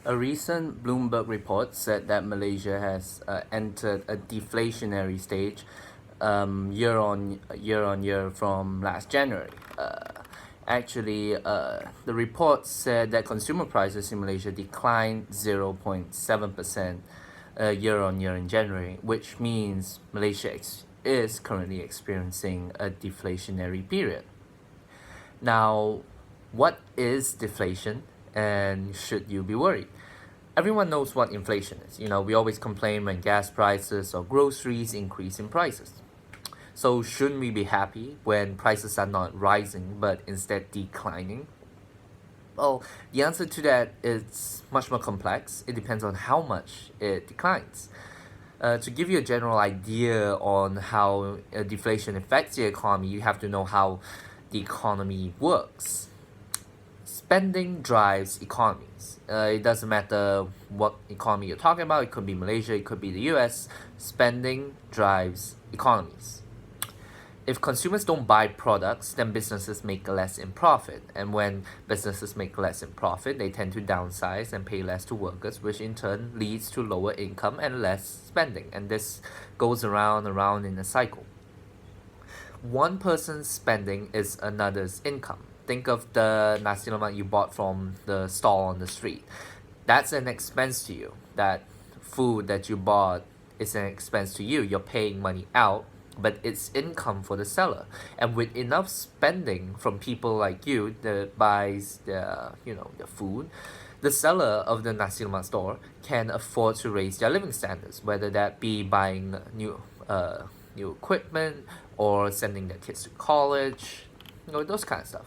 A recent Bloomberg report said that Malaysia has entered a deflationary stage year on year from last January. The report said that consumer prices in Malaysia declined 0.7% year on year in January, which means Malaysia is currently experiencing a deflationary period. Now, what is deflation and should you be worried? Everyone knows what inflation is. We always complain when gas prices or groceries increase in prices. So, shouldn't we be happy when prices are not rising but instead declining? Well, the answer to that is much more complex. It depends on how much it declines. To give you a general idea on how deflation affects the economy, you have to know how the economy works. Spending drives economies. It doesn't matter what economy you're talking about. It could be Malaysia, it could be the US. Spending drives economies. If consumers don't buy products, then businesses make less in profit. And when businesses make less in profit, they tend to downsize and pay less to workers, which in turn leads to lower income and less spending. And this goes around in a cycle. One person's spending is another's income. Think of the nasi lemak you bought from the stall on the street. That's an expense to you. That food that you bought is an expense to you. You're paying money out, but it's income for the seller. And with enough spending from people like you that buys the food, the seller of the nasi lemak store can afford to raise their living standards, whether that be buying new equipment or sending their kids to college, those kind of stuff.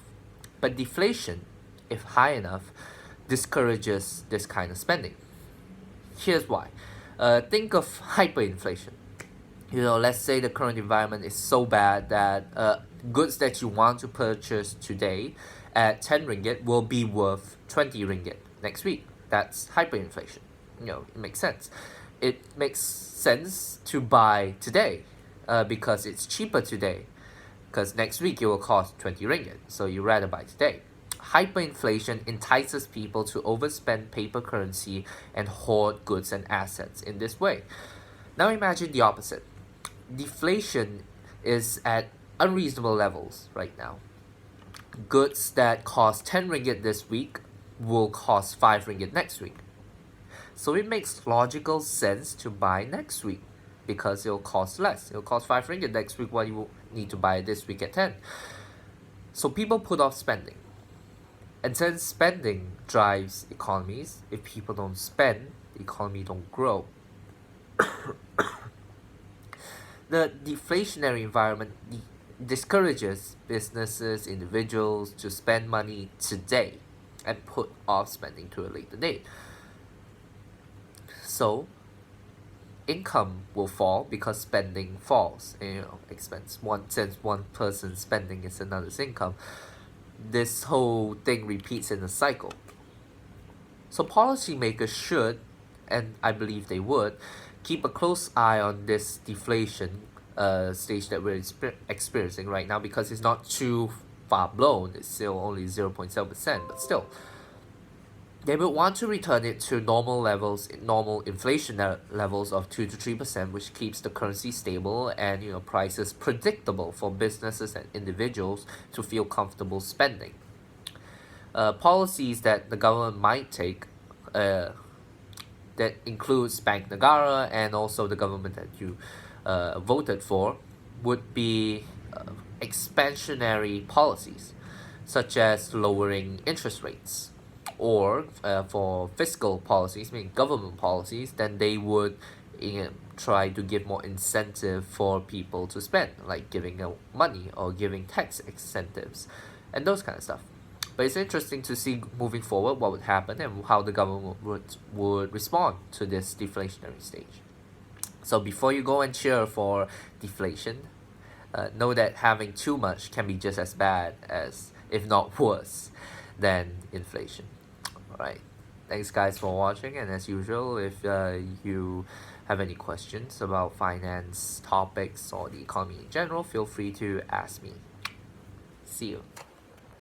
But deflation, if high enough, discourages this kind of spending. Here's why. Think of hyperinflation. Let's say the current environment is so bad that goods that you want to purchase today at 10 ringgit will be worth 20 ringgit next week. That's hyperinflation. It makes sense. It makes sense to buy today because it's cheaper today. Because next week it will cost 20 ringgit, so you rather buy today. Hyperinflation entices people to overspend paper currency and hoard goods and assets in this way. Now imagine the opposite. Deflation is at unreasonable levels right now. Goods that cost 10 ringgit this week will cost 5 ringgit next week. So it makes logical sense to buy next week because it'll cost less. It'll cost 5 ringgit next week while you need to buy it this week at 10. So people put off spending. And since spending drives economies, if people don't spend, the economy don't grow. The deflationary environment discourages businesses, individuals to spend money today and put off spending to a later date. So income will fall because spending falls. Since one person's spending is another's income, this whole thing repeats in a cycle. So policymakers should, and I believe they would, keep a close eye on this deflation stage that we're experiencing right now, because it's not too far blown. It's still only 0.7%, but still. They will want to return it to normal inflation levels of 2 to 3%, which keeps the currency stable and prices predictable for businesses and individuals to feel comfortable spending. Policies that the government might take that includes Bank Negara and also the government that you voted for would be expansionary policies, such as lowering interest rates. Or for fiscal policies, meaning government policies, then they would try to give more incentive for people to spend, like giving money or giving tax incentives and those kind of stuff. But it's interesting to see moving forward what would happen and how the government would respond to this deflationary stage. So before you go and cheer for deflation, know that having too much can be just as bad as, if not worse, than inflation. Alright, thanks guys for watching, and as usual, if you have any questions about finance topics or the economy in general, feel free to ask me. See you.